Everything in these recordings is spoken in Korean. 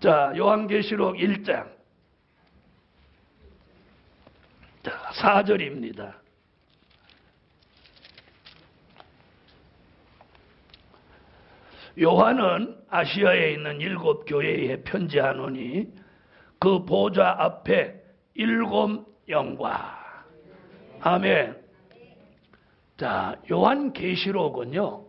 자, 요한계시록 1장. 자, 4절입니다. 요한은 아시아에 있는 7 교회에 편지하노니 그 보좌 앞에 7 영과. 아멘. 자, 요한계시록은요,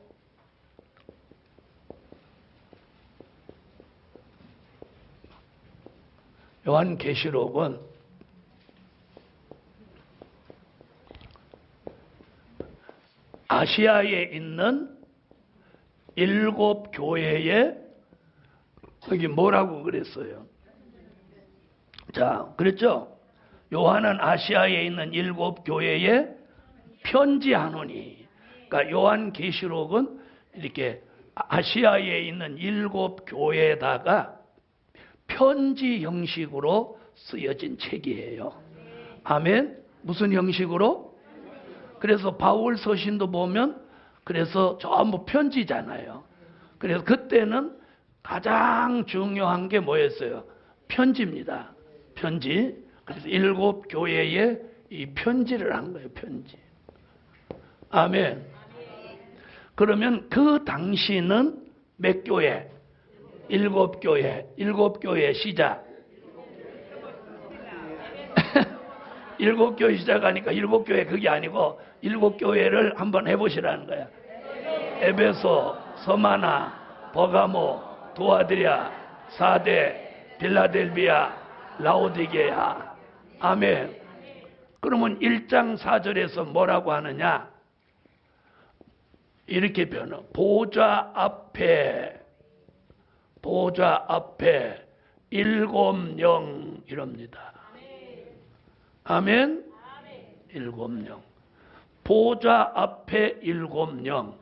요한계시록은 아시아에 있는 7 교회에, 여기 뭐라고 그랬어요? 자, 그랬죠? 요한은 아시아에 있는 7 교회에 편지하노니. 그러니까 요한계시록은 이렇게 아시아에 있는 7 교회에다가 편지 형식으로 쓰여진 책이에요. 아멘. 무슨 형식으로? 그래서 바울 서신도 보면 그래서 전부 편지잖아요. 그래서 그때는 가장 중요한 게 뭐였어요? 편지입니다. 편지. 그래서 7 교회에 이 편지를 한 거예요. 편지. 아멘. 그러면 그 당시는 몇 교회? 7 교회. 7 교회 시작. 7 교회 시작하니까 7 교회 그게 아니고 7 교회를 한번 해보시라는 거야. 에베소, 서마나, 버가모, 두아드리아, 사데, 빌라델비아, 라오디게아. 아멘. 그러면 1장 4절에서 뭐라고 하느냐? 이렇게 변화. 보좌 앞에 7 영 이럽니다. 아멘. 7 영. 보좌 앞에 7 영.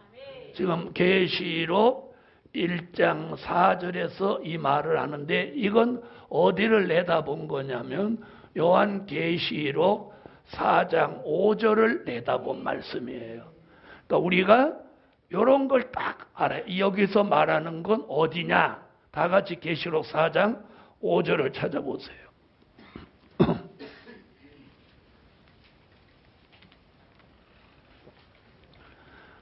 지금 계시록 1장 4절에서 이 말을 하는데 이건 어디를 내다본 거냐면 요한계시록 4장 5절을 내다본 말씀이에요. 그러니까 우리가 이런 걸 딱 알아요. 여기서 말하는 건 어디냐? 다 같이 계시록 4장 5절을 찾아보세요.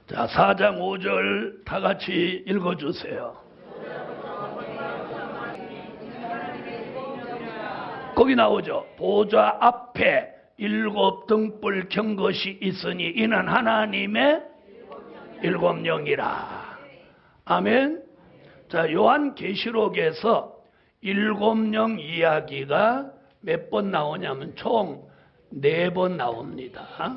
자, 4장 5절 다 같이 읽어주세요. 거기 나오죠. 보좌 앞에 7 등불 켠 것이 있으니 이는 하나님의 7 영이라. 아멘. 자, 요한계시록에서 7 영 이야기가 몇 번 나오냐면 총 4번 나옵니다.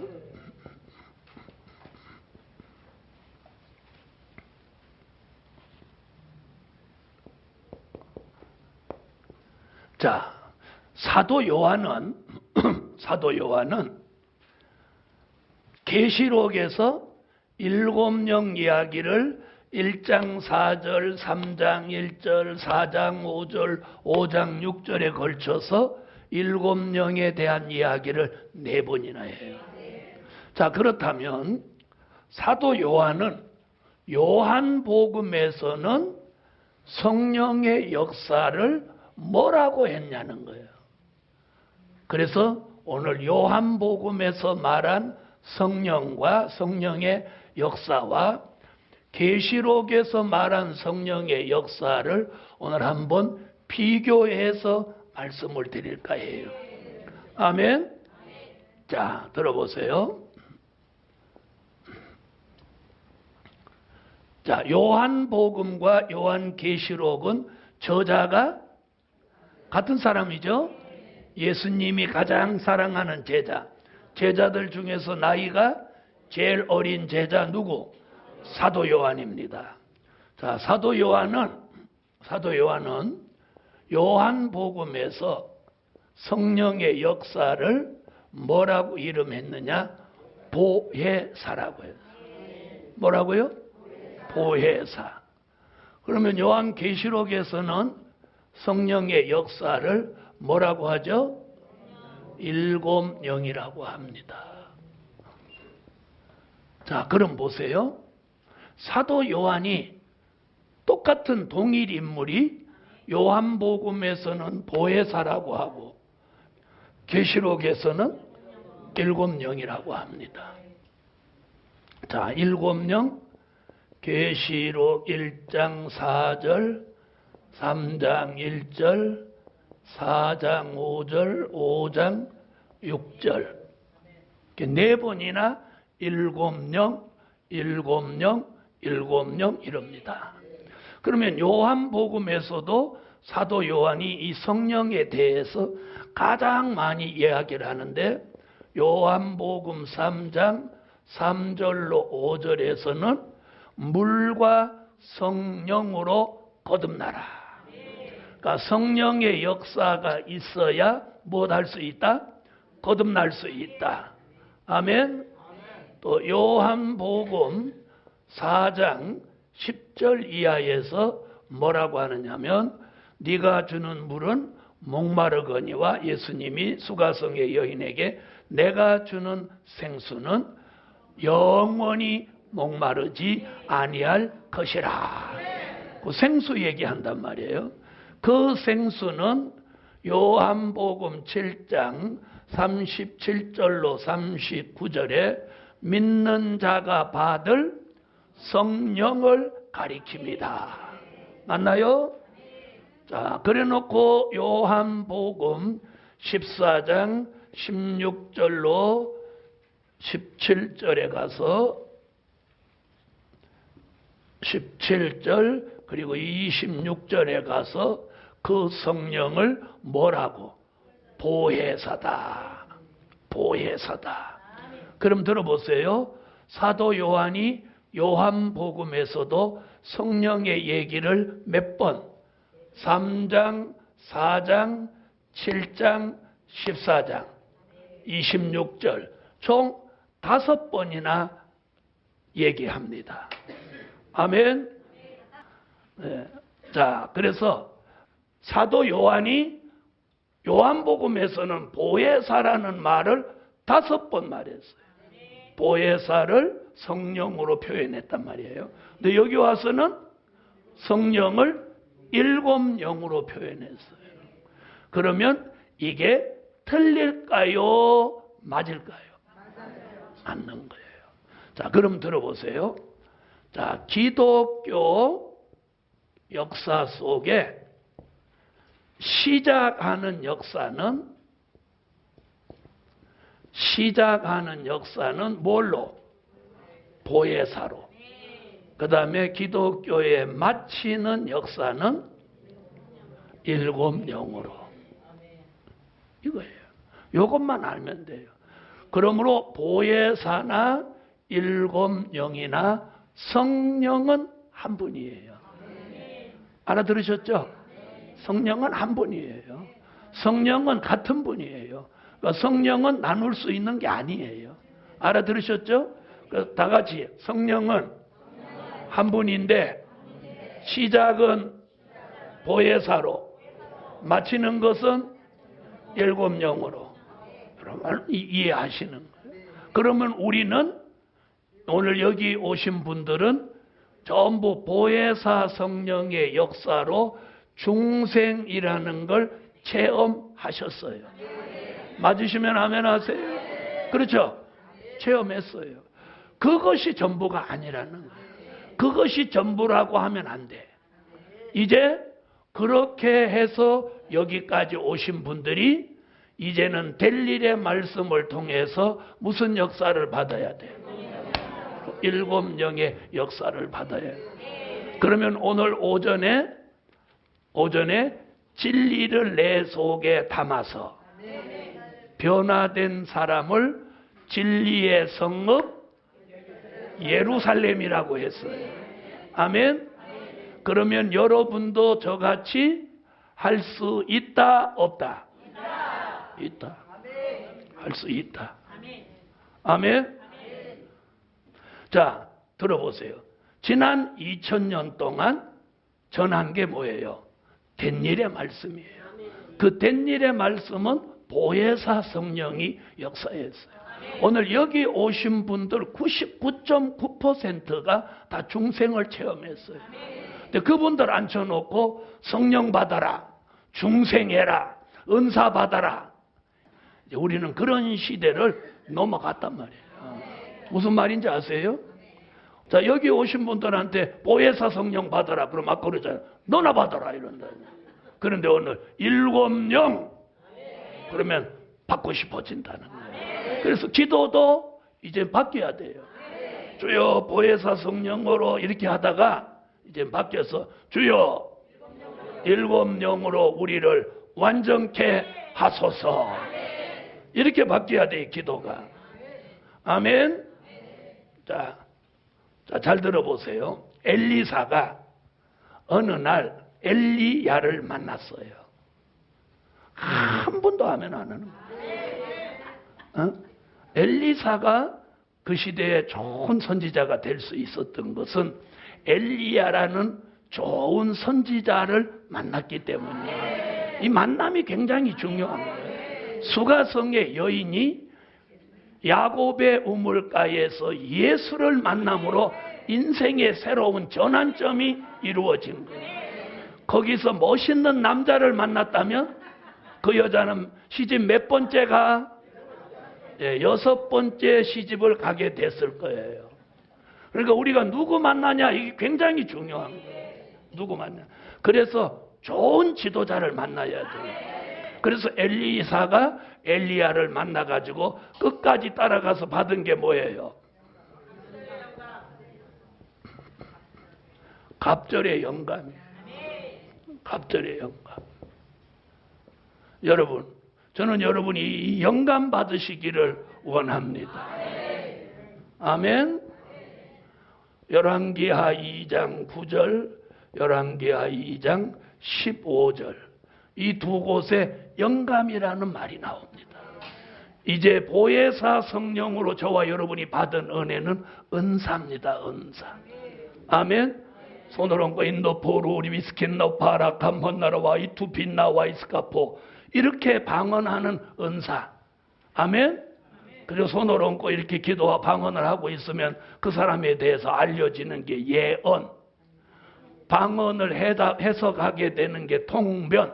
자, 사도 요한은 계시록에서 7 영 이야기를 1장 4절, 3장 1절, 4장 5절, 5장 6절에 걸쳐서 7 영에 대한 이야기를 4번이나 해요. 자, 그렇다면 사도 요한은 요한복음에서는 성령의 역사를 뭐라고 했냐는 거예요. 그래서 오늘 요한복음에서 말한 성령과 성령의 역사와 계시록에서 말한 성령의 역사를 오늘 한번 비교해서 말씀을 드릴까 해요. 아멘. 자, 들어보세요. 자, 요한복음과 요한계시록은 저자가 같은 사람이죠. 예수님이 가장 사랑하는 제자. 제자들 중에서 나이가 제일 어린 제자 누구? 사도 요한입니다. 자, 사도 요한은 요한복음에서 성령의 역사를 뭐라고 이름했느냐? 보혜사라고 해요. 뭐라고요? 보혜사. 그러면 요한계시록에서는 성령의 역사를 뭐라고 하죠? 7 영이라고 합니다. 자, 그럼 보세요. 사도 요한이 똑같은 동일 인물이 요한복음에서는 보혜사라고 하고 계시록에서는 일곱 영이라고 합니다. 자, 일곱 영, 계시록 1장 4절, 3장 1절, 4장 5절, 5장 6절. 네 번이나 일곱 영, 일곱 영, 일곱 영 이럽니다. 그러면 요한복음에서도 사도 요한이 이 성령에 대해서 가장 많이 이야기를 하는데 요한복음 3장 3절로 5절에서는 물과 성령으로 거듭나라. 그러니까 성령의 역사가 있어야 무엇할 수 있다? 거듭날 수 있다. 아멘. 또 요한복음 4장 10절 이하에서 뭐라고 하느냐면 네가 주는 물은 목마르거니와 예수님이 수가성의 여인에게 내가 주는 생수는 영원히 목마르지 아니할 것이라. 그 생수 얘기한단 말이에요. 그 생수는 요한복음 7장 37절로 39절에 믿는 자가 받을 성령을 가리킵니다. 맞나요? 자, 그래 놓고 요한복음 14장 16절로 17절에 가서 17절 그리고 26절에 가서 그 성령을 뭐라고? 보혜사다. 보혜사다. 그럼 들어보세요. 사도 요한이 요한복음에서도 성령의 얘기를 몇 번? 3장, 4장, 7장, 14장, 26절 총 5번이나 얘기합니다. 아멘. 네. 자, 그래서 사도 요한이 요한복음에서는 보혜사라는 말을 5번 말했어요. 보혜사를 성령으로 표현했단 말이에요. 근데 여기 와서는 성령을 7영으로 표현했어요. 그러면 이게 틀릴까요? 맞을까요? 맞는 거예요. 자, 그럼 들어보세요. 자, 기독교 역사 속에 시작하는 역사는 뭘로? 보혜사로. 그 다음에 기독교에 마치는 역사는 7영으로. 이거예요. 이것만 알면 돼요. 그러므로 보혜사나 7영이나 성령은 한 분이에요. 알아들으셨죠? 성령은 한 분이에요. 성령은 같은 분이에요. 그러니까 성령은 나눌 수 있는 게 아니에요. 알아들으셨죠? 다 같이 성령은 한 분인데 시작은 보혜사로 마치는 것은 7영으로. 여러분 이해하시는 거예요. 그러면 우리는 오늘 여기 오신 분들은 전부 보혜사 성령의 역사로 중생이라는 걸 체험하셨어요. 맞으시면 아멘 하세요. 그렇죠? 체험했어요. 그것이 전부가 아니라는 거예요. 그것이 전부라고 하면 안 돼. 이제 그렇게 해서 여기까지 오신 분들이 이제는 될 일의 말씀을 통해서 무슨 역사를 받아야 돼? 7영의 역사를 받아야 돼. 그러면 오늘 오전에 진리를 내 속에 담아서 변화된 사람을 진리의 성읍 예루살렘이라고 했어요. 아멘. 그러면 여러분도 저같이 할 수 있다 없다? 있다. 할 수 있다. 아멘. 자, 들어보세요. 지난 2000년 동안 전한 게 뭐예요? 된 일의 말씀이에요. 그 된 일의 말씀은 보혜사 성령이 역사했어요. 오늘 여기 오신 분들 99.9%가 다 중생을 체험했어요. 근데 그분들 앉혀놓고 성령 받아라, 중생해라, 은사 받아라. 이제 우리는 그런 시대를 넘어갔단 말이에요. 무슨 말인지 아세요? 자, 여기 오신 분들한테 보혜사 성령 받아라. 그럼 막 그러잖아요. 너나 받아라. 이런다. 그런데 오늘 7명. 그러면 받고 싶어진다는 거예요. 그래서 기도도 이제 바뀌어야 돼요. 주여 보혜사 성령으로 이렇게 하다가 이제 바뀌어서 주여 7명으로 우리를 완전케 하소서. 이렇게 바뀌어야 돼요. 기도가. 아멘. 자, 잘 들어보세요. 엘리사가 어느 날 엘리야를 만났어요. 한 번도 아멘 안 하는 거예요. 엘리사가 그 시대에 좋은 선지자가 될 수 있었던 것은 엘리야라는 좋은 선지자를 만났기 때문이에요. 이 만남이 굉장히 중요한 거예요. 수가성의 여인이 야곱의 우물가에서 예수를 만남으로 인생의 새로운 전환점이 이루어진 거예요. 거기서 멋있는 남자를 만났다면 그 여자는 시집 몇 번째가? 6번째 시집을 가게 됐을 거예요. 그러니까 우리가 누구 만나냐 이게 굉장히 중요한 거예요. 누구 만나. 그래서 좋은 지도자를 만나야 돼요. 그래서 엘리사가 엘리야를 만나가지고 끝까지 따라가서 받은 게 뭐예요? 갑절의 영감이에요. 갑절의 영감. 여러분, 저는 여러분이 이 영감 받으시기를 원합니다. 아멘. 열왕기하 2장 9절, 열왕기하 2장 15절. 이 두 곳에 영감이라는 말이 나옵니다. 이제 보혜사 성령으로 저와 여러분이 받은 은혜는 은사입니다. 은사. 아멘. 손을 얹고 인도포루 우리 위스킨노 파라 감헌나라와 이투빈나 와이스카포 이렇게 방언하는 은사. 아멘. 그리고 손을 얹고 이렇게 기도와 방언을 하고 있으면 그 사람에 대해서 알려지는 게 예언. 방언을 해석하게 되는 게 통변.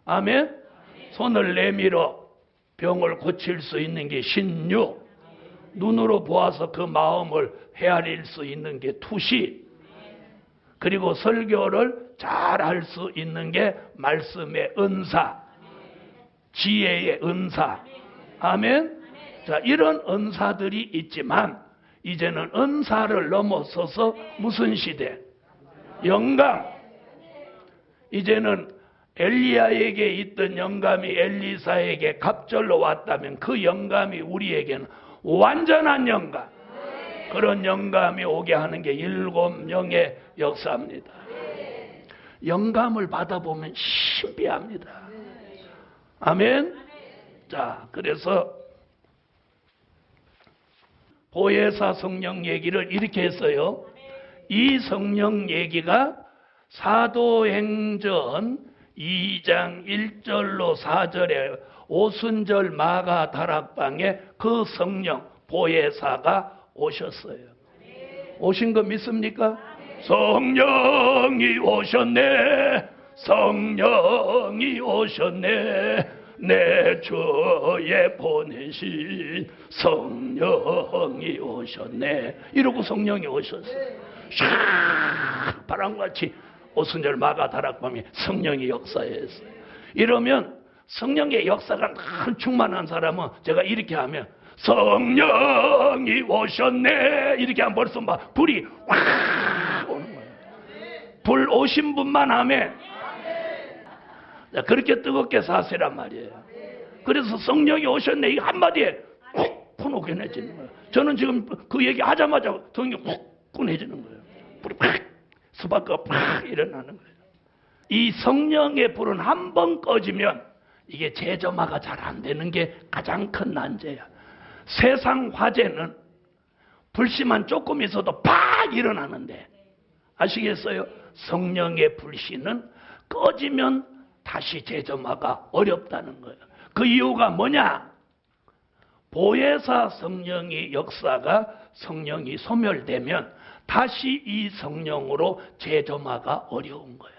아멘. 손을 내밀어 병을 고칠 수 있는 게 신유. 눈으로 보아서 그 마음을 헤아릴 수 있는 게 투시. 그리고 설교를 잘 할 수 있는 게 말씀의 은사. 지혜의 은사. 아멘. 자, 이런 은사들이 있지만 이제는 은사를 넘어서서 무슨 시대? 영감. 이제는 엘리야에게 있던 영감이 엘리사에게 갑절로 왔다면 그 영감이 우리에게는 완전한 영감. 그런 영감이 오게 하는 게 7명의 역사입니다. 영감을 받아보면 신비합니다. 아멘. 자, 그래서 보혜사 성령 얘기를 이렇게 했어요. 이 성령 얘기가 사도행전 2장 1절로 4절에 오순절 마가 다락방에 그 성령 보혜사가 오셨어요. 오신 거 믿습니까? 성령이 오셨네. 성령이 오셨네. 내 주에 보내신 성령이 오셨네. 이러고 성령이 오셨어요. 샥 바람같이 오순절 마가 다락방에 성령이 역사했어요. 이러면 성령의 역사가 늘 충만한 사람은 제가 이렇게 하면 성령이 오셨네 이렇게 하면 벌써 막 불이 확 오는 거예요. 불 오신 분만 하면 그렇게 뜨겁게 사세란 말이에요. 그래서 성령이 오셨네 이 한마디에 훅 분오견해지는 거예요. 저는 지금 그 얘기 하자마자 등이 훅 분해지는 거예요. 불이 팍 스파크가 팍 일어나는 거예요. 이 성령의 불은 한 번 꺼지면 이게 재점화가 잘 안 되는 게 가장 큰 난제야. 세상 화재는 불씨만 조금 있어도 팍 일어나는데 아시겠어요? 성령의 불씨는 꺼지면 다시 재점화가 어렵다는 거예요. 그 이유가 뭐냐? 보혜사 성령의 역사가 성령이 소멸되면 다시 이 성령으로 재점화가 어려운 거야.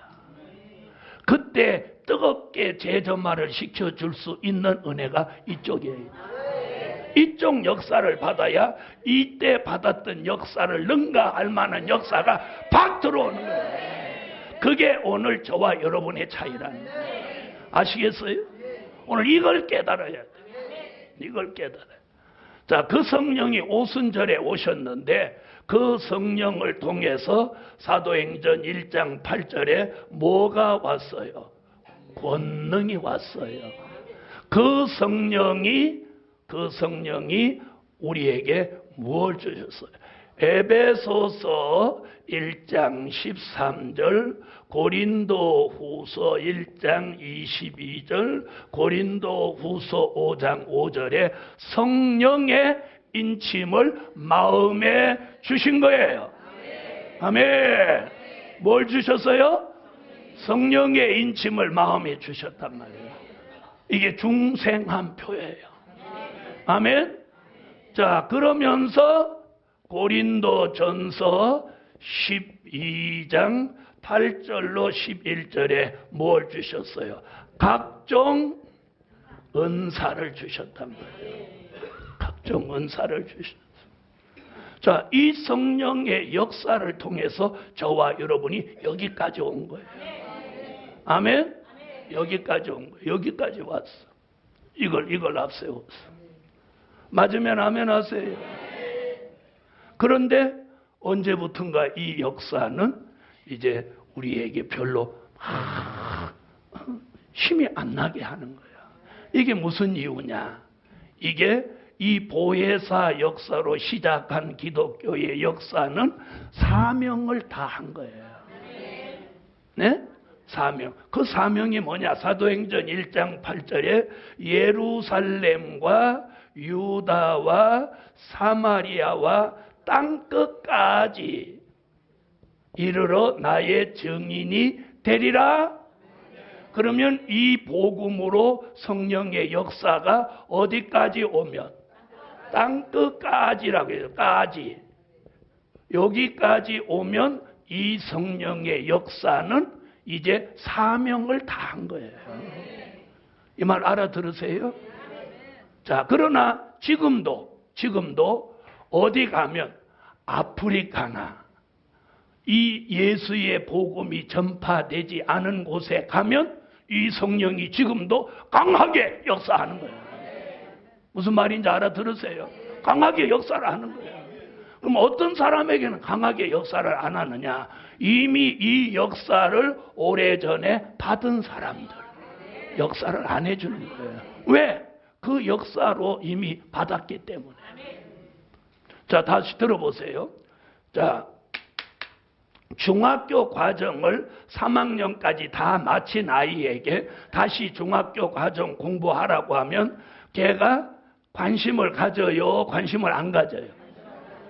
그때 뜨겁게 재점화를 시켜줄 수 있는 은혜가 이쪽이에요. 이쪽 역사를 받아야 이때 받았던 역사를 능가할 만한 역사가 팍 들어오는 거예요. 그게 오늘 저와 여러분의 차이라는 거예요. 아시겠어요? 오늘 이걸 깨달아야 돼요. 이걸 깨달아요. 자, 그 성령이 오순절에 오셨는데 그 성령을 통해서 사도행전 1장 8절에 뭐가 왔어요? 권능이 왔어요. 그 성령이 우리에게 무엇을 주셨어요? 에베소서 1장 13절, 고린도 후서 1장 22절, 고린도 후서 5장 5절에 성령의 인침을 마음에 주신 거예요. 아멘. 뭘 주셨어요? 성령의 인침을 마음에 주셨단 말이에요. 이게 중생한 표예요. 아멘. 자, 그러면서 고린도 전서 12장 8절로 11절에 뭘 주셨어요? 각종 은사를 주셨단 말이에요. 각종 은사를 주셨어요. 자, 이 성령의 역사를 통해서 저와 여러분이 여기까지 온 거예요. 아멘? 여기까지 온 거예요. 여기까지 왔어. 이걸 앞세웠어. 맞으면 아멘 하세요. 그런데 언제부턴가 이 역사는 이제 우리에게 별로 힘이 안 나게 하는 거야. 이게 무슨 이유냐? 이게 이 보혜사 역사로 시작한 기독교의 역사는 사명을 다한 거예요. 네? 사명. 그 사명이 뭐냐? 사도행전 1장 8절에 예루살렘과 유다와 사마리아와 땅끝까지 이르러 나의 증인이 되리라. 그러면 이 복음으로 성령의 역사가 어디까지 오면? 땅끝까지라고 해요. 까지. 여기까지 오면 이 성령의 역사는 이제 사명을 다한 거예요. 이 말 알아들으세요? 자, 그러나 지금도 어디 가면 아프리카나 이 예수의 복음이 전파되지 않은 곳에 가면 이 성령이 지금도 강하게 역사하는 거예요. 무슨 말인지 알아들으세요? 강하게 역사를 하는 거예요. 그럼 어떤 사람에게는 강하게 역사를 안 하느냐? 이미 이 역사를 오래전에 받은 사람들 역사를 안 해주는 거예요. 왜? 그 역사로 이미 받았기 때문에. 자, 다시 들어보세요. 자, 중학교 과정을 3학년까지 다 마친 아이에게 다시 중학교 과정 공부하라고 하면 걔가 관심을 가져요? 관심을 안 가져요?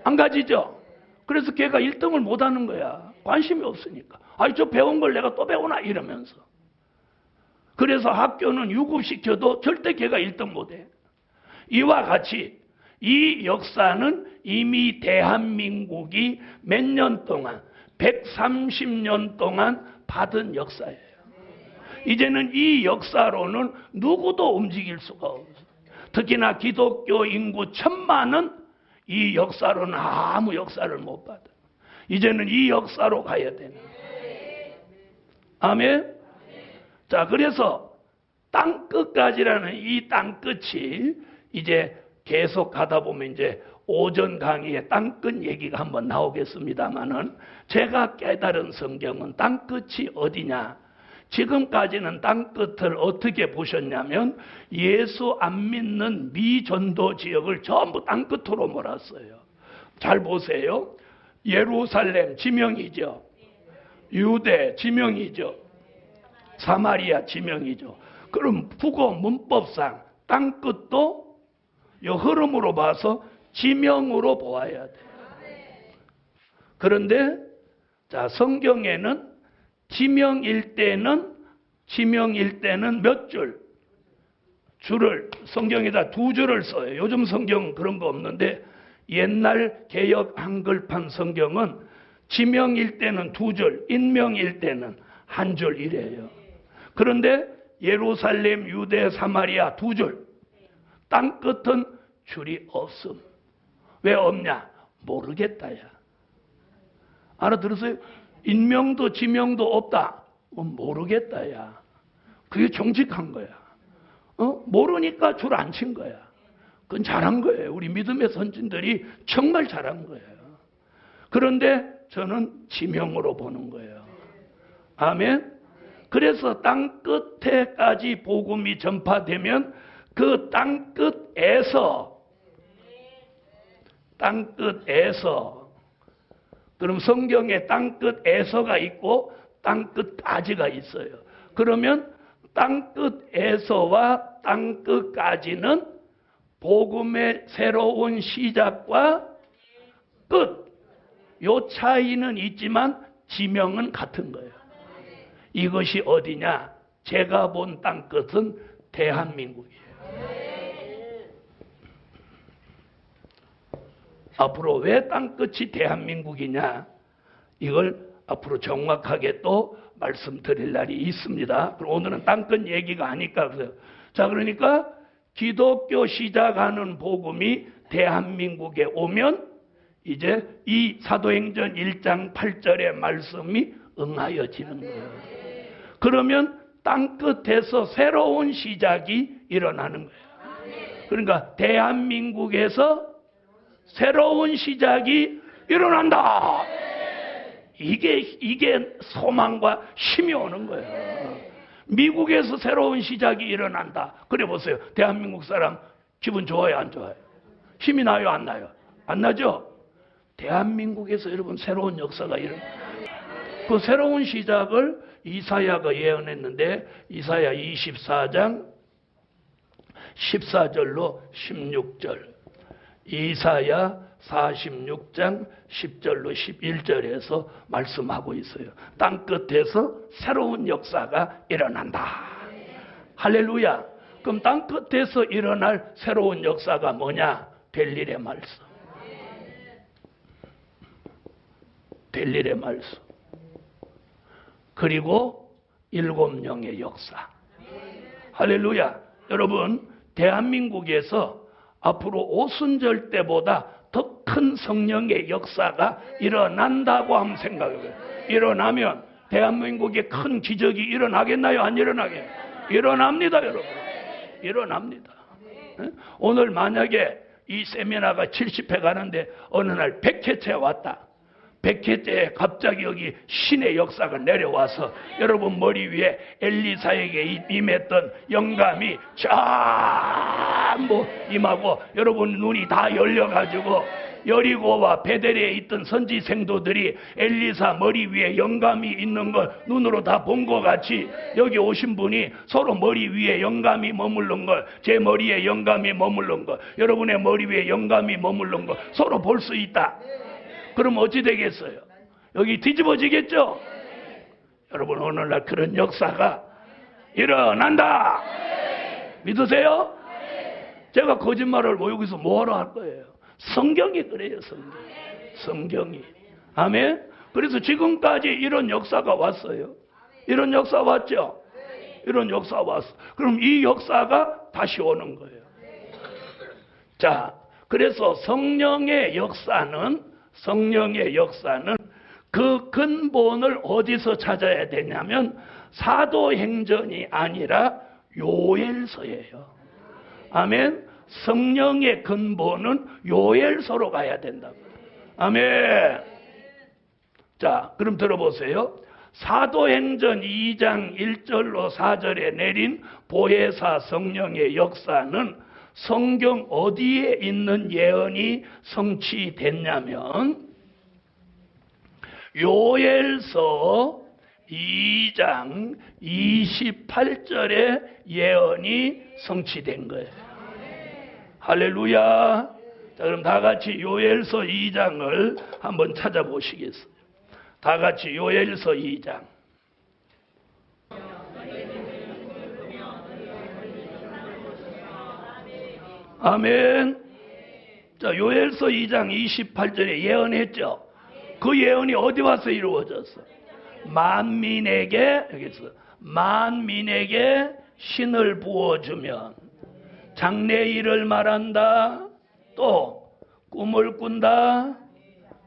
안 가지죠? 그래서 걔가 1등을 못 하는 거야. 관심이 없으니까. 아니, 저 배운 걸 내가 또 배우나? 이러면서. 그래서 학교는 유급시켜도 절대 걔가 1등 못 해. 이와 같이 이 역사는 이미 대한민국이 몇 년 동안 130년 동안 받은 역사예요. 이제는 이 역사로는 누구도 움직일 수가 없어요. 특히나 기독교 인구 1000만은 이 역사로는 아무 역사를 못 받아요. 이제는 이 역사로 가야 되는 거예요. 아멘? 자, 그래서 땅끝까지라는 이 땅끝이 이제 계속 가다 보면 이제 오전 강의에 땅끝 얘기가 한번 나오겠습니다만은 제가 깨달은 성경은 땅끝이 어디냐? 지금까지는 땅끝을 어떻게 보셨냐면 예수 안 믿는 미전도 지역을 전부 땅끝으로 몰았어요. 잘 보세요. 예루살렘 지명이죠. 유대 지명이죠. 사마리아 지명이죠. 그럼 국어 문법상 땅끝도 이 흐름으로 봐서 지명으로 보아야 돼요. 그런데 자, 성경에는 지명일 때는 몇 줄? 줄을 성경에다 2줄을 써요. 요즘 성경은 그런 거 없는데 옛날 개역 한글판 성경은 지명일 때는 2줄, 인명일 때는 1줄 이래요. 그런데 예루살렘, 유대, 사마리아 2줄, 땅끝은 줄이 없음. 왜 없냐? 모르겠다야. 알아들었어요? 인명도 지명도 없다. 모르겠다야. 그게 정직한 거야. 모르니까 줄 안 친 거야. 그건 잘한 거예요. 우리 믿음의 선진들이 정말 잘한 거예요. 그런데 저는 지명으로 보는 거예요. 아멘. 그래서 땅 끝에까지 복음이 전파되면 그 땅 끝에서 그럼 성경에 땅 끝에서가 있고 땅 끝까지가 있어요. 그러면 땅 끝에서와 땅 끝까지는 복음의 새로운 시작과 끝, 요 차이는 있지만 지명은 같은 거예요. 이것이 어디냐? 제가 본 땅 끝은 대한민국이에요. 앞으로 왜 땅 끝이 대한민국이냐? 이걸 앞으로 정확하게 또 말씀드릴 날이 있습니다. 그럼 오늘은 땅 끝 얘기가 아니까 그래요. 자, 그러니까 기독교 시작하는 복음이 대한민국에 오면 이제 이 사도행전 1장 8절의 말씀이 응하여지는 거예요. 그러면 땅 끝에서 새로운 시작이 일어나는 거예요. 그러니까 대한민국에서 새로운 시작이 일어난다. 이게 소망과 힘이 오는 거예요. 미국에서 새로운 시작이 일어난다. 그래 보세요. 대한민국 사람 기분 좋아요, 안 좋아요? 힘이 나요, 안 나요? 안 나죠? 대한민국에서 여러분 새로운 역사가 그 새로운 시작을 이사야가 예언했는데 이사야 24장 14절로 16절, 이사야 46장 10절로 11절에서 말씀하고 있어요. 땅 끝에서 새로운 역사가 일어난다. 할렐루야. 그럼 땅 끝에서 일어날 새로운 역사가 뭐냐? 벨일의 말씀. 벨일의 말씀. 그리고 7영의 역사. 할렐루야. 여러분, 대한민국에서 앞으로 오순절 때보다 더 큰 성령의 역사가 일어난다고 한번 생각해요. 일어나면 대한민국에 큰 기적이 일어나겠나요? 안 일어나게? 일어납니다, 여러분. 일어납니다. 오늘 만약에 이 세미나가 70회 가는데 어느 날 100회째 왔다. 100회째에 갑자기 여기 신의 역사가 내려와서 여러분 머리 위에 엘리사에게 임했던 영감이 전부 임하고 여러분 눈이 다 열려가지고 여리고와 베델에 있던 선지 생도들이 엘리사 머리 위에 영감이 있는 걸 눈으로 다 본 것 같이 여기 오신 분이 서로 머리 위에 영감이 머무른 걸, 제 머리에 영감이 머무른 걸, 여러분의 머리 위에 영감이 머무른 걸 서로 볼 수 있다. 그럼 어찌 되겠어요? 여기 뒤집어지겠죠? 여러분 오늘날 그런 역사가 일어난다. 믿으세요? 제가 거짓말을 뭐 여기서 뭐하러 할 거예요? 성경이 그래요. 성경이. 아멘. 그래서 지금까지 이런 역사가 왔어요. 이런 역사 왔죠? 이런 역사 왔어. 그럼 이 역사가 다시 오는 거예요. 자, 그래서 성령의 역사는 그 근본을 어디서 찾아야 되냐면 사도행전이 아니라 요엘서예요. 아멘. 성령의 근본은 요엘서로 가야 된다. 아멘. 자, 그럼 들어보세요. 사도행전 2장 1절로 4절에 내린 보혜사 성령의 역사는 성경 어디에 있는 예언이 성취됐냐면 요엘서 2장 28절에 예언이 성취된 거예요. 할렐루야. 자, 그럼 다 같이 요엘서 2장을 한번 찾아보시겠어요? 다 같이 요엘서 2장. 아멘. 자, 요엘서 2장 28절에 예언했죠. 그 예언이 어디 와서 이루어졌어? 만민에게, 여기서 만민에게 신을 부어주면 장래일을 말한다. 또 꿈을 꾼다.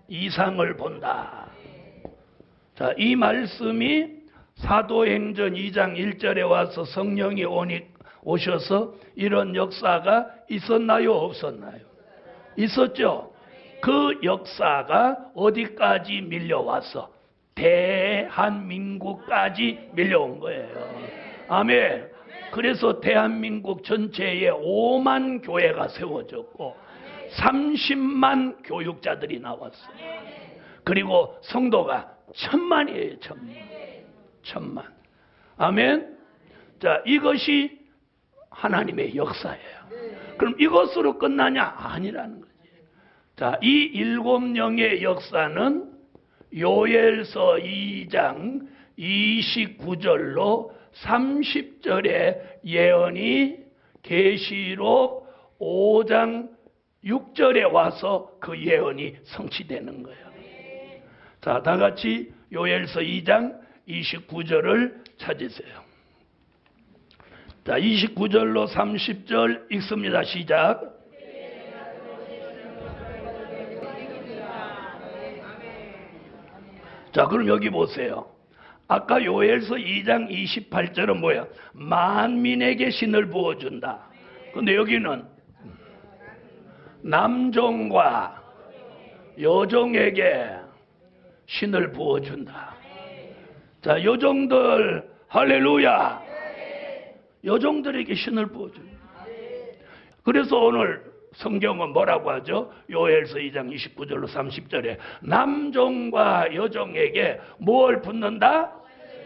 이상을 본다. 자, 이 말씀이 사도행전 2장 1절에 와서 성령이 오셔서 이런 역사가 있었나요? 없었나요? 있었죠. 그 역사가 어디까지 밀려와서 대한민국까지 밀려온 거예요. 아멘. 그래서 대한민국 전체에 5만 교회가 세워졌고 30만 교육자들이 나왔어요. 그리고 성도가 1000만이에요. 1000만. 아멘. 자, 이것이 하나님의 역사예요. 그럼 이것으로 끝나냐? 아니라는 거지. 자, 이 7영의 역사는 요엘서 2장 29절로 30절의 예언이 계시록 5장 6절에 와서 그 예언이 성취되는 거예요. 자, 다 같이 요엘서 2장 29절을 찾으세요. 자, 29절로 30절 읽습니다. 시작. 자, 그럼 여기 보세요. 아까 요엘서 2장 28절은 뭐야? 만민에게 신을 부어준다. 근데 여기는 남종과 여종에게 신을 부어준다. 자, 여종들 할렐루야. 여종들에게 신을 부어준다. 그래서 오늘 성경은 뭐라고 하죠? 요엘서 2장 29절로 30절에 남종과 여종에게 뭘 붓는다?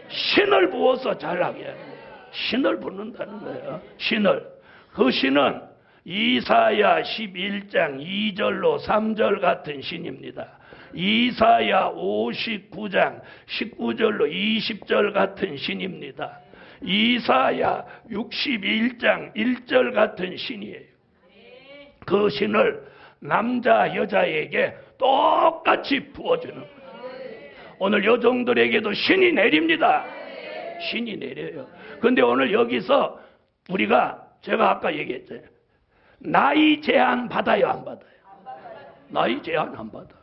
신을 부어서 잘하게. 신을 붓는다는 거예요. 신을. 그 신은 이사야 11장 2절로 3절 같은 신입니다. 이사야 59장 19절로 20절 같은 신입니다. 이사야 61장 1절 같은 신이에요. 그 신을 남자 여자에게 똑같이 부어주는 거예요. 오늘 여종들에게도 신이 내립니다. 신이 내려요. 그런데 오늘 여기서 제가 아까 얘기했잖아요. 나이 제한 받아요, 안 받아요? 나이 제한 안 받아요.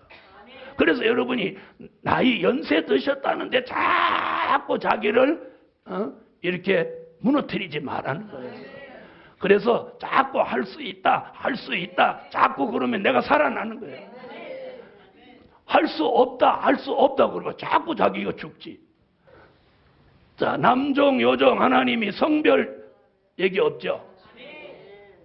그래서 여러분이 나이 연세 드셨다는데 자꾸 자기를 이렇게 무너뜨리지 말라는 거예요. 그래서 자꾸 할 수 있다 자꾸 그러면 내가 살아나는 거예요. 할 수 없다 그러면 자꾸 자기가 죽지. 자, 남종 여종 하나님이 성별 얘기 없죠.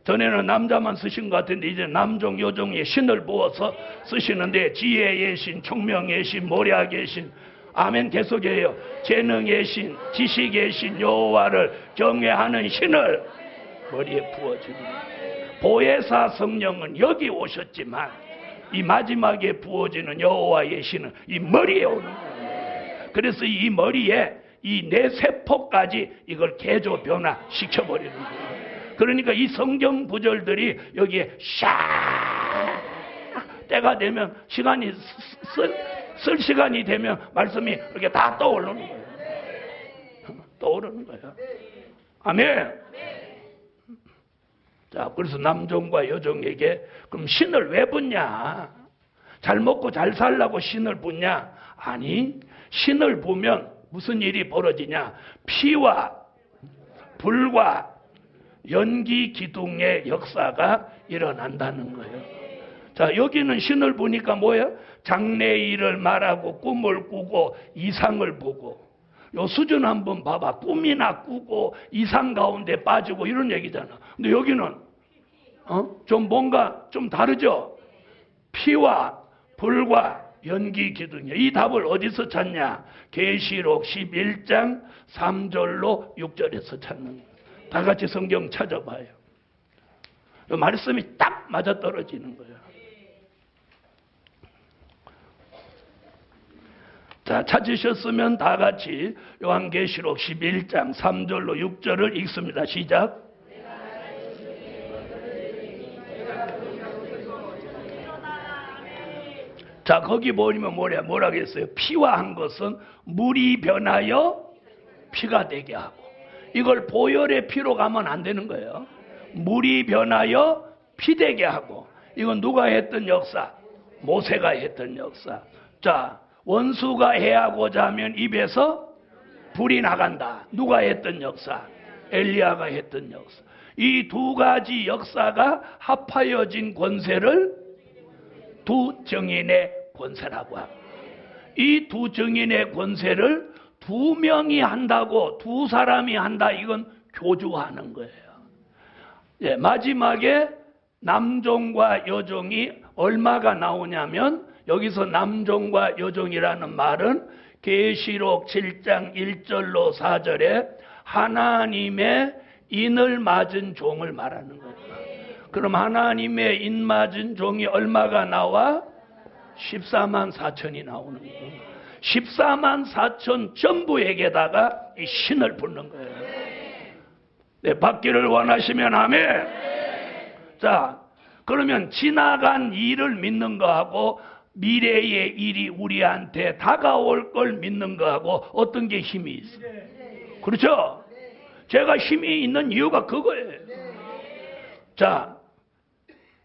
전에는 남자만 쓰신 것 같은데 이제 남종 여종의 신을 부어서 쓰시는데 지혜의 신, 총명의 신, 모략의 신, 아멘 계속해요. 재능의 신, 지식의 신 여호와를 경외하는 신을 머리에 부어주는 보혜사 성령은 여기 오셨지만 이 마지막에 부어지는 여호와의 신은 이 머리에 오는 거예요. 그래서 이 머리에 이 내 세포까지 이걸 개조 변화시켜버리는 거예요. 그러니까 이 성경 구절들이 여기에 샤 때가 되면 시간이 쓸 시간이 되면 말씀이 이렇게 다 떠오르는 거예요. 떠오르는 거예요. 아멘. 자, 그래서 남종과 여종에게 그럼 신을 왜 붓냐? 잘 먹고 잘 살라고 신을 붓냐? 아니, 신을 부면 무슨 일이 벌어지냐? 피와 불과 연기 기둥의 역사가 일어난다는 거예요. 자, 여기는 신을 보니까 뭐예요? 장래일을 말하고 꿈을 꾸고 이상을 보고. 요 수준 한번 봐봐. 꿈이나 꾸고 이상 가운데 빠지고 이런 얘기잖아. 근데 여기는 좀 뭔가 좀 다르죠? 피와 불과 연기 기둥이야. 이 답을 어디서 찾냐? 계시록 11장 3절로 6절에서 찾는 거예요. 다 같이 성경 찾아봐요. 이 말씀이 딱 맞아떨어지는 거예요. 자, 찾으셨으면 다 같이 요한계시록 11장 3절로 6절을 읽습니다. 시작. 자, 거기 보면 뭐라 그랬어요? 피와 한 것은 물이 변하여 피가 되게 하고. 이걸 보혈의 피로 가면 안 되는 거예요. 물이 변하여 피 되게 하고. 이건 누가 했던 역사? 모세가 했던 역사. 자, 원수가 해하고자 하면 입에서 불이 나간다. 누가 했던 역사? 엘리야가 했던 역사. 이 두 가지 역사가 합하여진 권세를 두 정인의 권세라고 합니다. 이 두 정인의 권세를 두 명이 한다고, 두 사람이 한다, 이건 교주하는 거예요. 예, 마지막에 남종과 여종이 얼마가 나오냐면, 여기서 남종과 여종이라는 말은 계시록 7장 1절로 4절에 하나님의 인을 맞은 종을 말하는 거예요. 그럼 하나님의 인 맞은 종이 얼마가 나와? 14만 4천이 나오는 거예요. 14만 4천 전부에게다가 이 신을 붓는 거예요. 네, 받기를 원하시면 아멘. 자, 그러면 지나간 일을 믿는 거하고 미래의 일이 우리한테 다가올 걸 믿는 거하고 어떤 게 힘이 있어요? 그렇죠? 제가 힘이 있는 이유가 그거예요. 자,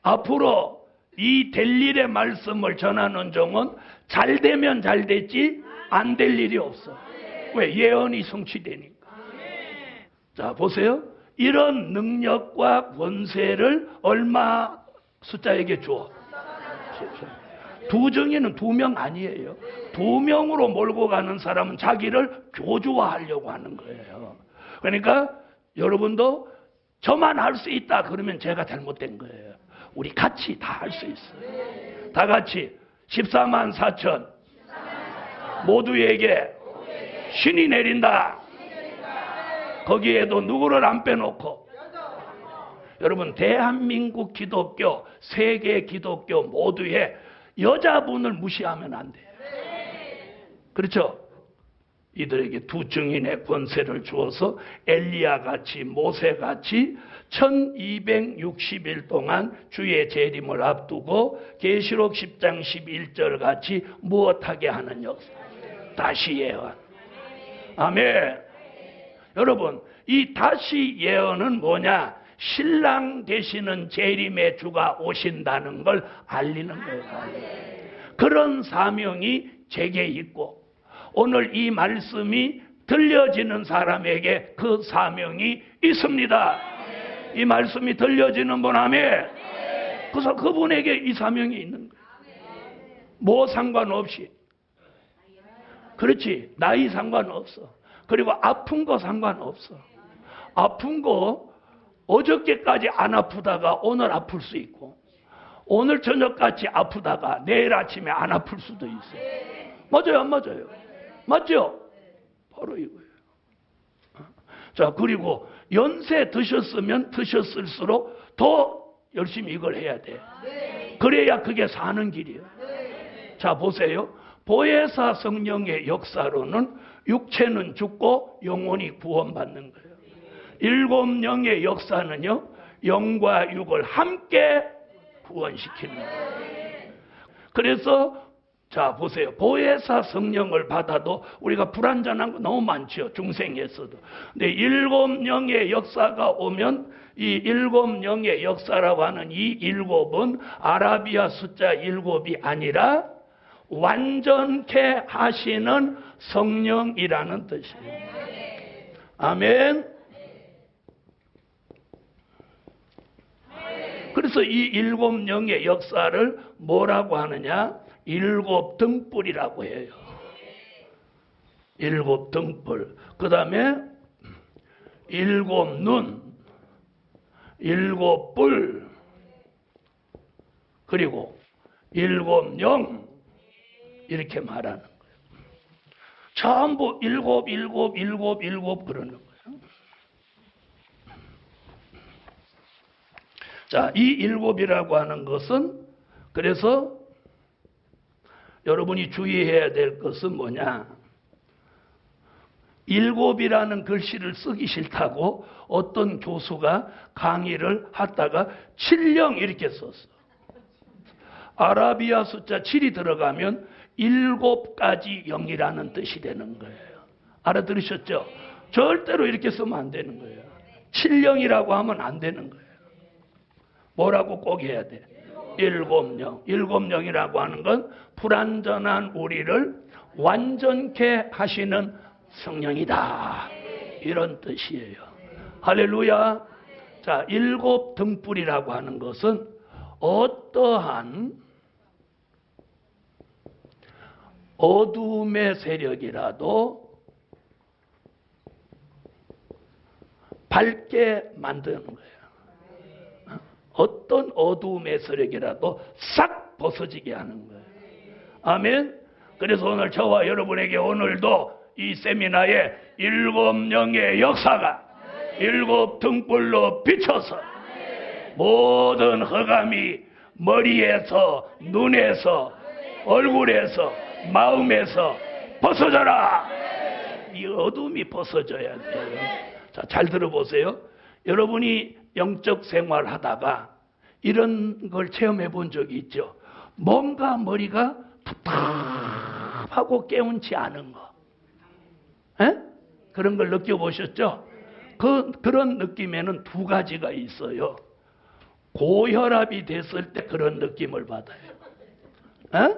앞으로 이 될 일의 말씀을 전하는 종은 잘 되면 잘 됐지 안 될 일이 없어. 왜? 예언이 성취되니까. 자, 보세요. 이런 능력과 권세를 얼마 숫자에게 줘? 두 정의는 2명 아니에요. 2명으로 몰고 가는 사람은 자기를 교주화하려고 하는 거예요. 그러니까 여러분도 저만 할 수 있다 그러면 제가 잘못된 거예요. 우리 같이 다 할 수 있어요. 다 같이 14만 4천 모두에게 신이 내린다. 거기에도 누구를 안 빼놓고. 여러분, 대한민국 기독교, 세계 기독교 모두에 여자분을 무시하면 안 돼요. 그렇죠? 이들에게 두 증인의 권세를 주어서 엘리야같이 모세같이 1260일 동안 주의 재림을 앞두고 계시록 10장 11절 같이 무엇하게 하는 역사. 다시 예언. 아멘. 여러분, 이 다시 예언은 뭐냐? 신랑 되시는 재림의 주가 오신다는 걸 알리는 거예요. 그런 사명이 제게 있고 오늘 이 말씀이 들려지는 사람에게 그 사명이 있습니다. 이 말씀이 들려지는 분 아멘. 그래서 그분에게 이 사명이 있는 거예요. 뭐 상관없이. 그렇지. 나이 상관없어. 그리고 아픈 거 상관없어. 아픈 거 어저께까지 안 아프다가 오늘 아플 수 있고 오늘 저녁같이 아프다가 내일 아침에 안 아플 수도 있어요. 맞아요, 안 맞아요? 맞죠? 바로 이거예요. 자, 그리고 연세 드셨으면 드셨을수록 더 열심히 이걸 해야 돼. 그래야 그게 사는 길이에요. 자, 보세요. 보혜사 성령의 역사로는 육체는 죽고 영혼이 구원받는 거예요. 7영의 역사는요, 영과 육을 함께 구원시키는 거예요. 그래서 자, 보세요. 보혜사 성령을 받아도 우리가 불완전한 거 너무 많죠. 중생에서도. 근데 7영의 역사가 오면 이 7영의 역사라고 하는 이 7은 아라비아 숫자 7이 아니라 완전케 하시는 성령이라는 뜻이에요. 아멘. 그래서 이 7영의 역사를 뭐라고 하느냐? 7 등불이라고 해요. 7 등불. 그 다음에 7 눈, 7 뿔, 그리고 7 영, 이렇게 말하는 거예요. 전부 7 그러는 거예요. 자, 이 7이라고 하는 것은 그래서 여러분이 주의해야 될 것은 뭐냐? 7이라는 글씨를 쓰기 싫다고 어떤 교수가 강의를 하다가 7령 이렇게 썼어. 아라비아 숫자 7이 들어가면 7가지 영이라는 뜻이 되는 거예요. 알아들으셨죠? 절대로 이렇게 쓰면 안 되는 거예요. 7영이라고 하면 안 되는 거예요. 뭐라고 꼭 해야 돼? 7영. 7영이라고 하는 건 불완전한 우리를 완전케 하시는 성령이다. 이런 뜻이에요. 할렐루야. 자, 7 등불이라고 하는 것은 어떠한 어둠의 세력이라도 밝게 만드는 거예요. 어떤 어둠의 세력이라도 싹 벗어지게 하는 거예요. 아멘. 그래서 오늘 저와 여러분에게 오늘도 이 세미나에 7영의 역사가 7 등불로 비춰서 모든 흑암이 머리에서, 눈에서, 얼굴에서, 마음에서 벗어져라. 이 어둠이 벗어져야 돼요. 자, 잘 들어보세요. 여러분이 영적 생활 하다가 이런 걸 체험해 본 적이 있죠. 뭔가 머리가 답답하고 개운치 않은 거. 에? 그런 걸 느껴보셨죠? 그런 느낌에는 2가지가 있어요. 고혈압이 됐을 때 그런 느낌을 받아요. 에?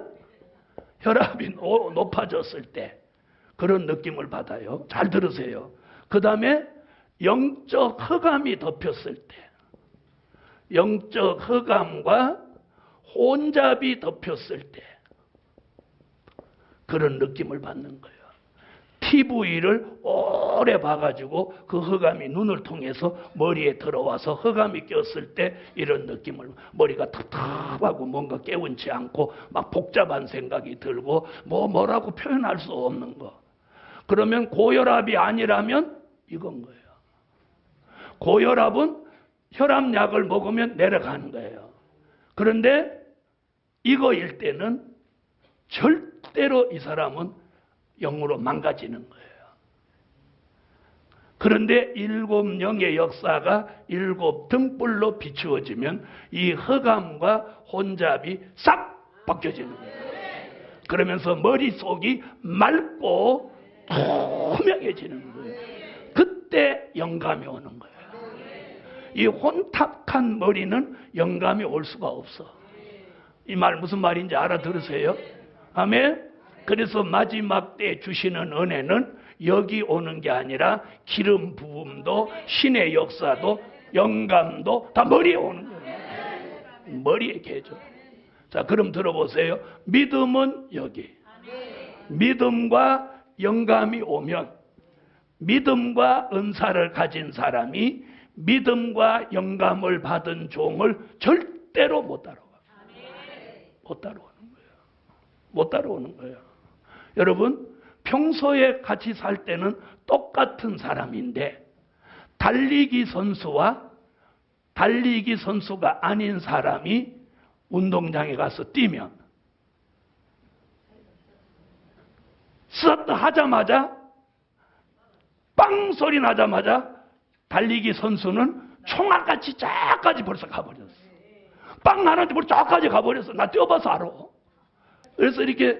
혈압이 높아졌을 때 그런 느낌을 받아요. 잘 들으세요. 그 다음에 영적 흑암이 덮였을 때, 영적 흑암과 혼잡이 덮였을 때 그런 느낌을 받는 거예요. TV를 오래 봐가지고 그 흑암이 눈을 통해서 머리에 들어와서 흑암이 꼈을 때 이런 느낌을, 머리가 텁텁하고 뭔가 깨운치 않고 막 복잡한 생각이 들고 뭐라고 표현할 수 없는 거. 그러면 고혈압이 아니라면 이건 거예요. 고혈압은 혈압약을 먹으면 내려가는 거예요. 그런데 이거일 때는 절대로 이 사람은 영으로 망가지는 거예요. 그런데 7영의 역사가 7 등불로 비추어지면 이 흑암과 혼잡이 싹 벗겨지는 거예요. 그러면서 머릿속이 맑고 투명해지는 거예요. 그때 영감이 오는 거예요. 이 혼탁한 머리는 영감이 올 수가 없어. 이 말 무슨 말인지 알아들으세요? 아멘. 그래서 마지막 때 주시는 은혜는 여기 오는 게 아니라 기름 부음도 신의 역사도 영감도 다 머리에 오는 거예요. 머리에 계죠. 자, 그럼 들어보세요. 믿음은 여기. 믿음과 영감이 오면 믿음과 은사를 가진 사람이 믿음과 영감을 받은 종을 절대로 못 따라와. 못 따라오는 거예요. 못 따라오는 거예요. 여러분, 평소에 같이 살 때는 똑같은 사람인데 달리기 선수와 달리기 선수가 아닌 사람이 운동장에 가서 뛰면 스타트 하자마자 빵 소리 나자마자 달리기 선수는 총알같이 쫙까지 벌써 가버렸어. 빵 나는데 벌써 쫙까지 가버렸어. 나 뛰어봐서 알아. 그래서 이렇게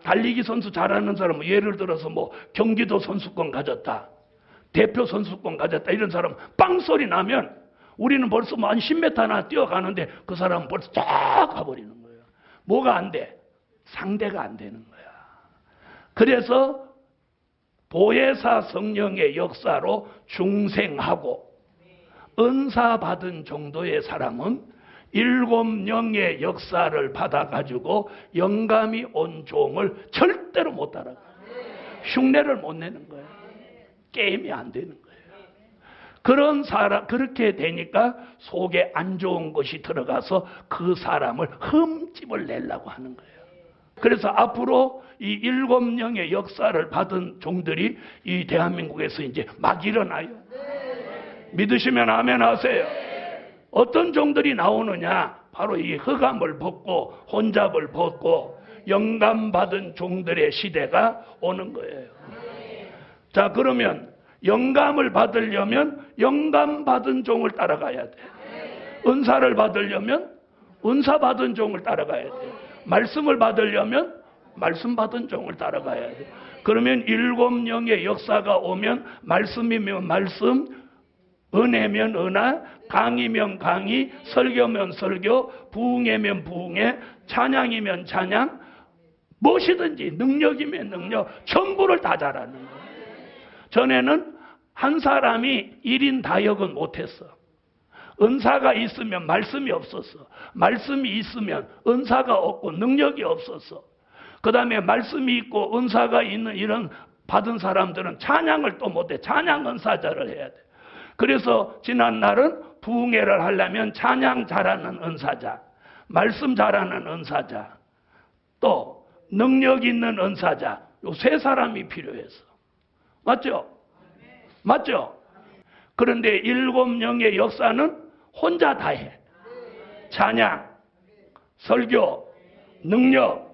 달리기 선수 잘하는 사람은 예를 들어서 뭐 경기도 선수권 가졌다, 대표 선수권 가졌다 이런 사람은 빵 소리 나면 우리는 벌써 뭐 한 10m나 뛰어가는데 그 사람은 벌써 쫙 가버리는 거예요. 뭐가 안 돼? 상대가 안 되는 거야. 그래서 보혜사 성령의 역사로 중생하고 은사 받은 정도의 사람은 7영의 역사를 받아가지고 영감이 온 종을 절대로 못 따라가. 흉내를 못 내는 거예요. 게임이 안 되는 거예요. 그런 사람, 그렇게 되니까 속에 안 좋은 것이 들어가서 그 사람을 흠집을 내려고 하는 거예요. 그래서 앞으로 이 7영의 역사를 받은 종들이 이 대한민국에서 이제 막 일어나요. 믿으시면 아멘 하세요. 어떤 종들이 나오느냐? 바로 이 흑암을 벗고 혼잡을 벗고 영감 받은 종들의 시대가 오는 거예요. 자, 그러면 영감을 받으려면 영감 받은 종을 따라가야 돼. 은사를 받으려면 은사 받은 종을 따라가야 돼요. 말씀을 받으려면 말씀 받은 종을 따라가야 돼요. 그러면 일곱 영의 역사가 오면 말씀이면 말씀, 은혜면 은혜, 강의면 강의, 설교면 설교, 부흥회면 부흥회, 찬양이면 찬양, 무엇이든지 능력이면 능력, 전부를 다 잘하는 거예요. 전에는 한 사람이 1인 다역은 못했어. 은사가 있으면 말씀이 없었어. 말씀이 있으면 은사가 없고 능력이 없었어. 그 다음에 말씀이 있고 은사가 있는 이런 받은 사람들은 찬양을 또 못해. 찬양 은사자를 해야 돼. 그래서 지난날은 부흥회를 하려면 찬양 잘하는 은사자, 말씀 잘하는 은사자, 또 능력 있는 은사자, 요 세 사람이 필요했어. 맞죠? 맞죠? 그런데 일곱 영의 역사는 혼자 다 해. 찬양, 설교, 능력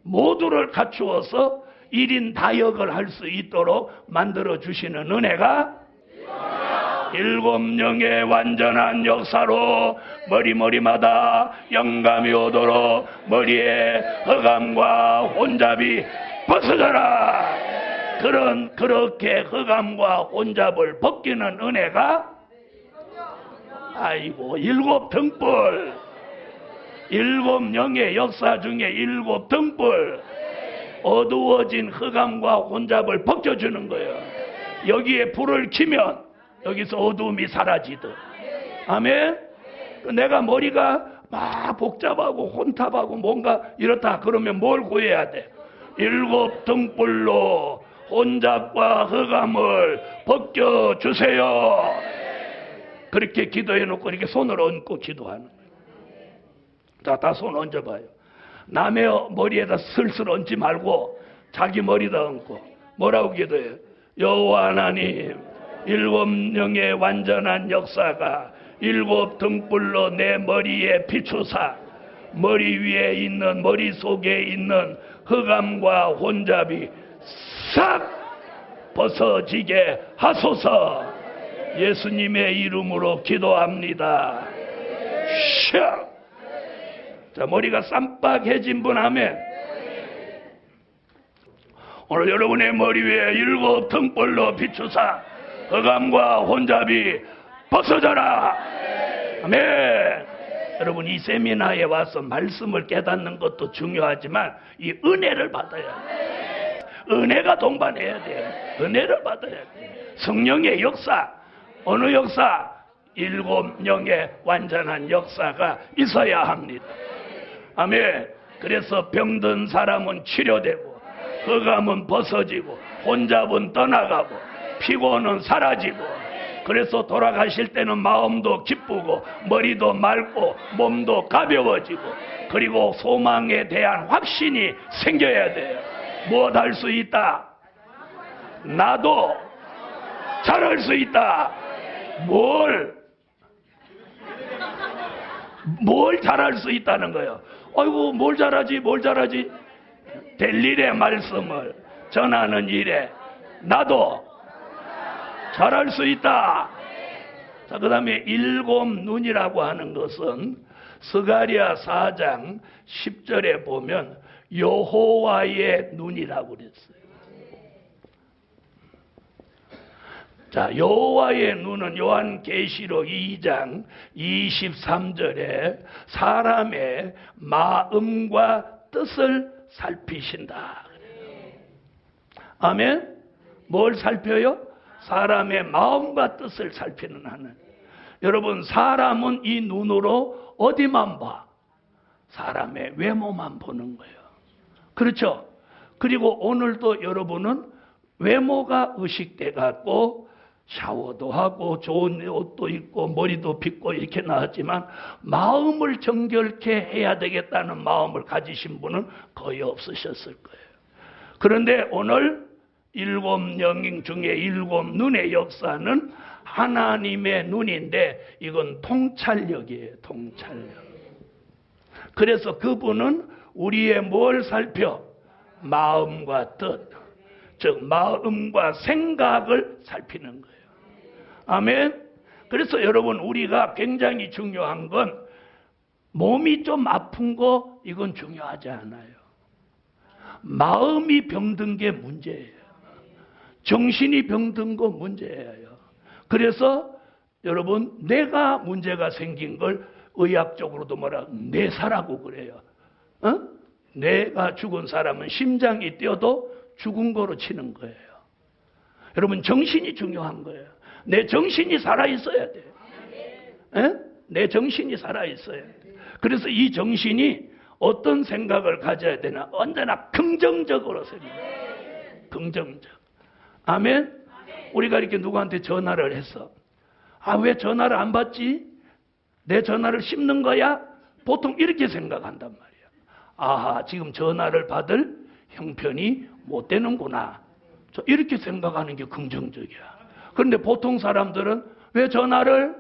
모두를 갖추어서 1인 다역을 할 수 있도록 만들어 주시는 은혜가 일곱 영의 완전한 역사로 머리마다 영감이 오도록 머리에 흑암과 혼잡이 벗어져라. 그렇게 흑암과 혼잡을 벗기는 은혜가 아이고 일곱 등불, 일곱 영의 역사 중에 일곱 등불, 어두워진 흑암과 혼잡을 벗겨주는 거예요. 여기에 불을 켜면 여기서 어두움이 사라지듯. 아멘. 내가 머리가 막 복잡하고 혼탑하고 뭔가 이렇다 그러면 뭘 구해야 돼? 일곱 등불로 혼잡과 흑암을 벗겨주세요. 그렇게 기도해놓고 이렇게 손을 얹고 기도하는 거예요. 자, 다 손 얹어봐요. 남의 머리에다 슬슬 얹지 말고 자기 머리에다 얹고 뭐라고 기도해요? 여호와 하나님, 일곱 영의 완전한 역사가 일곱 등불로 내 머리에 비추사 머리 위에 있는, 머릿속에 있는 흑암과 혼잡이 싹 벗어지게 하소서. 예수님의 이름으로 기도합니다. 샥. 자, 머리가 쌈박해진 분 아멘. 오늘 여러분의 머리 위에 일곱 등불로 비추사 흑암과 혼잡이 벗어져라. 아멘. 여러분, 이 세미나에 와서 말씀을 깨닫는 것도 중요하지만 이 은혜를 받아야 돼요. 은혜가 동반해야 돼요. 은혜를 받아야 돼요. 성령의 역사, 어느 역사? 일곱 영의 완전한 역사가 있어야 합니다. 아멘. 그래서 병든 사람은 치료되고 흑암은 벗어지고 혼잡은 떠나가고 피곤은 사라지고, 그래서 돌아가실 때는 마음도 기쁘고 머리도 맑고 몸도 가벼워지고, 그리고 소망에 대한 확신이 생겨야 돼요. 무엇 할 수 있다? 나도 잘할 수 있다. 뭘 잘할 수 있다는 거예요. 아이고 뭘 잘하지. 될 일의 말씀을 전하는 일에 나도 잘할 수 있다. 자, 그 다음에 일곱 눈이라고 하는 것은 스가랴 4장 10절에 보면 여호와의 눈이라고 그랬어요. 자, 여호와의 눈은 요한계시록 2장 23절에 사람의 마음과 뜻을 살피신다. 아멘. 뭘 살펴요? 사람의 마음과 뜻을 살피는 하는. 여러분, 사람은 이 눈으로 어디만 봐? 사람의 외모만 보는 거예요. 그렇죠? 그리고 오늘도 여러분은 외모가 의식돼 갖고 샤워도 하고 좋은 옷도 입고 머리도 빗고 이렇게 나왔지만 마음을 정결케 해야 되겠다는 마음을 가지신 분은 거의 없으셨을 거예요. 그런데 오늘 일곱 영 중에 일곱 눈의 역사는 하나님의 눈인데 이건 통찰력이에요. 통찰력. 그래서 그분은 우리의 뭘 살펴? 마음과 뜻, 즉 마음과 생각을 살피는 거예요. 아멘. 그래서 여러분, 우리가 굉장히 중요한 건 몸이 좀 아픈 거 이건 중요하지 않아요. 마음이 병든 게 문제예요. 정신이 병든 거 문제예요. 그래서 여러분 내가 문제가 생긴 걸 의학적으로도 뭐라 뇌사라고 그래요. 내가 죽은 사람은 심장이 뛰어도 죽은 거로 치는 거예요. 여러분 정신이 중요한 거예요. 내 정신이 살아있어야 돼요. 내 정신이 살아있어야 돼요. 그래서 이 정신이 어떤 생각을 가져야 되나? 언제나 긍정적으로 생각해요. 긍정적. 아멘? 우리가 이렇게 누구한테 전화를 했어. 아, 왜 전화를 안 받지? 내 전화를 씹는 거야? 보통 이렇게 생각한단 말이야. 아하, 지금 전화를 받을 형편이 못 되는구나. 이렇게 생각하는 게 긍정적이야. 그런데 보통 사람들은 왜 전화를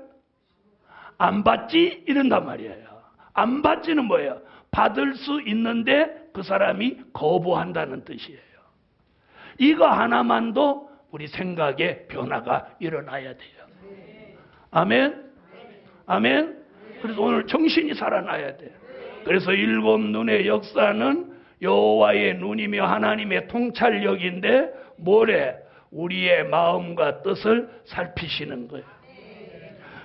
안 받지? 이런단 말이에요. 안 받지는 뭐예요? 받을 수 있는데 그 사람이 거부한다는 뜻이에요. 이거 하나만도 우리 생각에 변화가 일어나야 돼요. 아멘? 아멘? 그래서 오늘 정신이 살아나야 돼요. 그래서 일곱 눈의 역사는 여호와의 눈이며 하나님의 통찰력인데 뭐래? 우리의 마음과 뜻을 살피시는 거예요.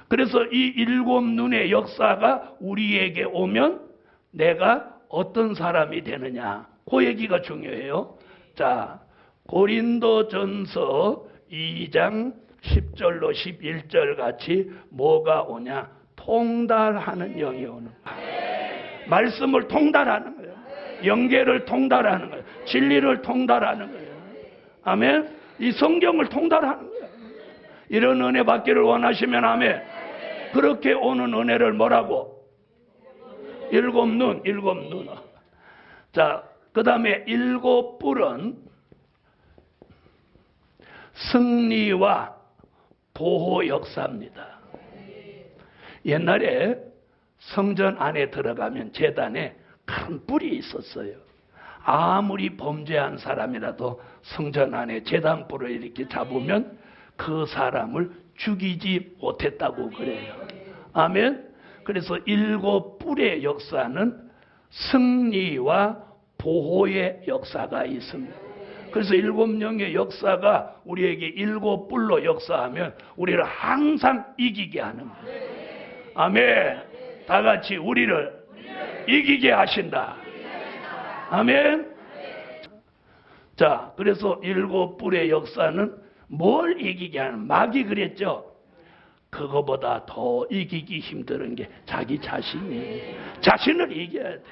그래서 이 일곱 눈의 역사가 우리에게 오면 내가 어떤 사람이 되느냐. 그 얘기가 중요해요. 자, 고린도전서 2장 10절로 11절 같이 뭐가 오냐? 통달하는 영이 오는 거예요. 말씀을 통달하는 거예요. 영계를 통달하는 거예요. 진리를 통달하는 거예요. 아멘? 이 성경을 통달하는 거예요. 이런 은혜 받기를 원하시면 아멘. 그렇게 오는 은혜를 뭐라고? 일곱 눈. 자, 그 다음에 일곱 뿔은 승리와 보호 역사입니다. 옛날에 성전 안에 들어가면 제단에 큰 뿔이 있었어요. 아무리 범죄한 사람이라도 성전 안에 제단 뿔을 이렇게 잡으면 그 사람을 죽이지 못했다고 그래요. 아멘. 그래서 일곱 뿔의 역사는 승리와 보호의 역사가 있습니다. 그래서 일곱 영의 역사가 우리에게 일곱 뿔로 역사하면 우리를 항상 이기게 하는 거예요. 아멘. 다 같이 우리를 이기게 하신다. 아멘. 자, 그래서 일곱 뿔의 역사는 뭘 이기게 하는? 마귀 그랬죠. 그거보다 더 이기기 힘든 게 자기 자신을 이겨야 돼요.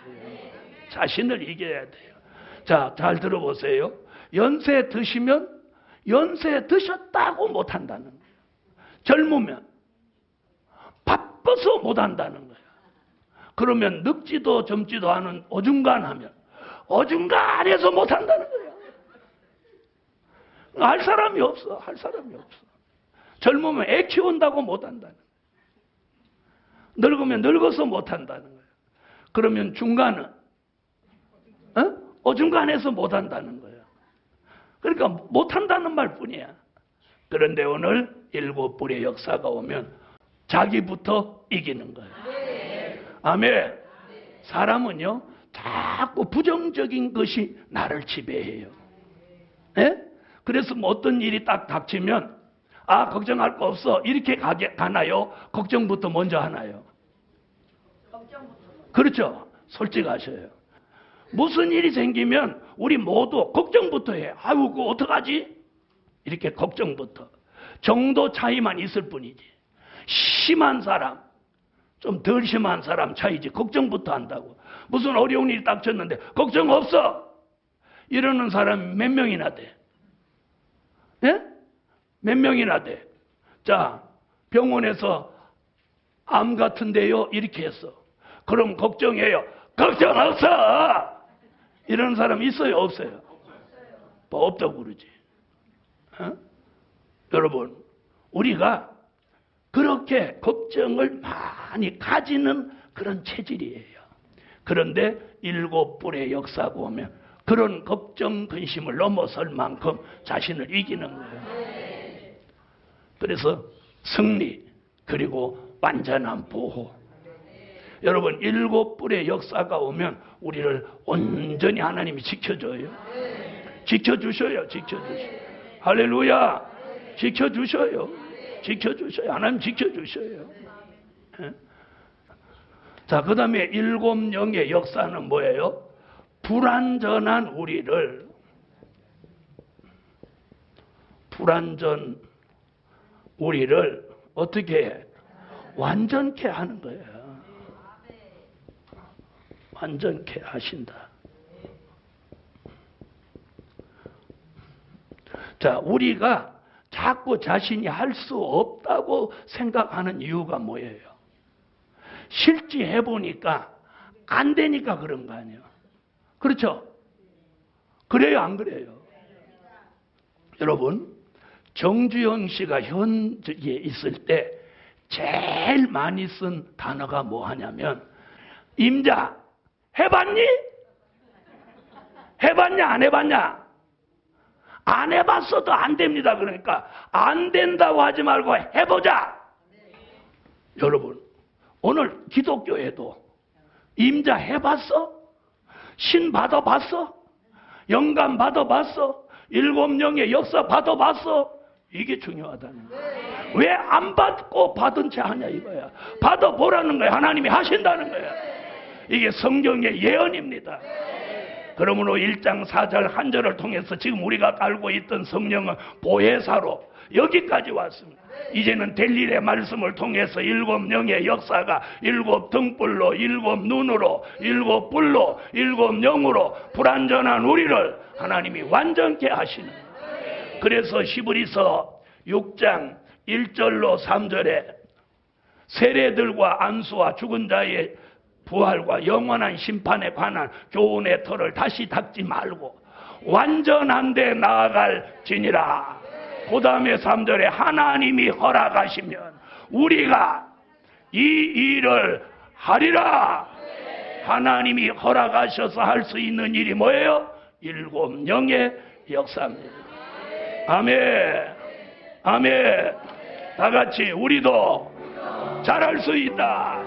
자신을 이겨야 돼요. 자, 잘 들어보세요. 연세 드시면 연세 드셨다고 못한다는 거예요. 젊으면 바빠서 못한다는 거예요. 그러면 늙지도 젊지도 않은 어중간하면 어중간해서 못한다는 거예요. 할 사람이 없어. 젊으면 애 키운다고 못한다는 거예요. 늙으면 늙어서 못한다는 거예요. 그러면 중간은 어중간해서 못한다는 거예요. 그러니까 못한다는 말뿐이야. 그런데 오늘 일곱 뿔의 역사가 오면 자기부터 이기는 거예요. 아멘. 사람은요 자꾸 부정적인 것이 나를 지배해요. 예? 그래서 뭐 어떤 일이 딱 닥치면 아, 걱정할 거 없어. 이렇게 가나요? 걱정부터 먼저 하나요? 그렇죠. 솔직하셔요. 무슨 일이 생기면 우리 모두 걱정부터 해. 아유, 그거 어떡하지? 이렇게 걱정부터. 정도 차이만 있을 뿐이지. 심한 사람, 좀 덜 심한 사람 차이지. 걱정부터 한다고. 무슨 어려운 일이 닥쳤는데 걱정 없어. 이러는 사람이 몇 명이나 돼? 예? 몇 명이나 돼? 자, 병원에서 암 같은데요? 이렇게 했어. 그럼 걱정해요. 걱정 없어! 이런 사람 있어요? 없어요? 뭐 없다고 그러지. 여러분, 우리가 그렇게 걱정을 많이 가지는 그런 체질이에요. 그런데 일곱 뿔의 역사가 오면 그런 걱정, 근심을 넘어설 만큼 자신을 이기는 거예요. 그래서 승리, 그리고 완전한 보호. 여러분, 7뿔의 역사가 오면 우리를 온전히 하나님이 지켜줘요. 지켜주셔요. 할렐루야. 지켜주셔요. 하나님 지켜주셔요. 자, 그 다음에 7영의 역사는 뭐예요? 불완전한 우리를 어떻게 해? 완전케 하는 거예요. 완전케 하신다. 자, 우리가 자꾸 자신이 할 수 없다고 생각하는 이유가 뭐예요? 실제 해보니까 안 되니까 그런 거 아니에요. 그렇죠? 그래요, 안 그래요? 여러분, 정주영 씨가 현직에 있을 때 제일 많이 쓴 단어가 뭐 하냐면, 임자, 해봤니? 해봤냐, 안 해봤냐? 안 해봤어도 안 됩니다. 그러니까 안 된다고 하지 말고 해보자. 여러분, 오늘 기독교에도 임자 해봤어? 신 받아봤어? 영감 받아봤어? 7영의 역사 받아봤어? 이게 중요하다는 거야. 왜 안 받고 받은 채 하냐 이거야. 받아보라는 거야. 하나님이 하신다는 거야. 이게 성경의 예언입니다. 그러므로 1장 4절 한 절을 통해서 지금 우리가 알고 있던 성령은 보혜사로 여기까지 왔습니다. 이제는 될 일의 말씀을 통해서 7영의 역사가 7등불로, 7눈으로, 7불로, 7영으로 불완전한 우리를 하나님이 완전케 하시는 거예요. 그래서 히브리서 6장 1절로 3절에 세례들과 안수와 죽은 자의 부활과 영원한 심판에 관한 교훈의 터를 다시 닦지 말고 완전한 데 나아갈지니라. 그 다음에 3절에 하나님이 허락하시면 우리가 이 일을 하리라. 하나님이 허락하셔서 할 수 있는 일이 뭐예요? 7영의 역사입니다. 아멘. 아멘. 다 같이 우리도 잘할 수 있다.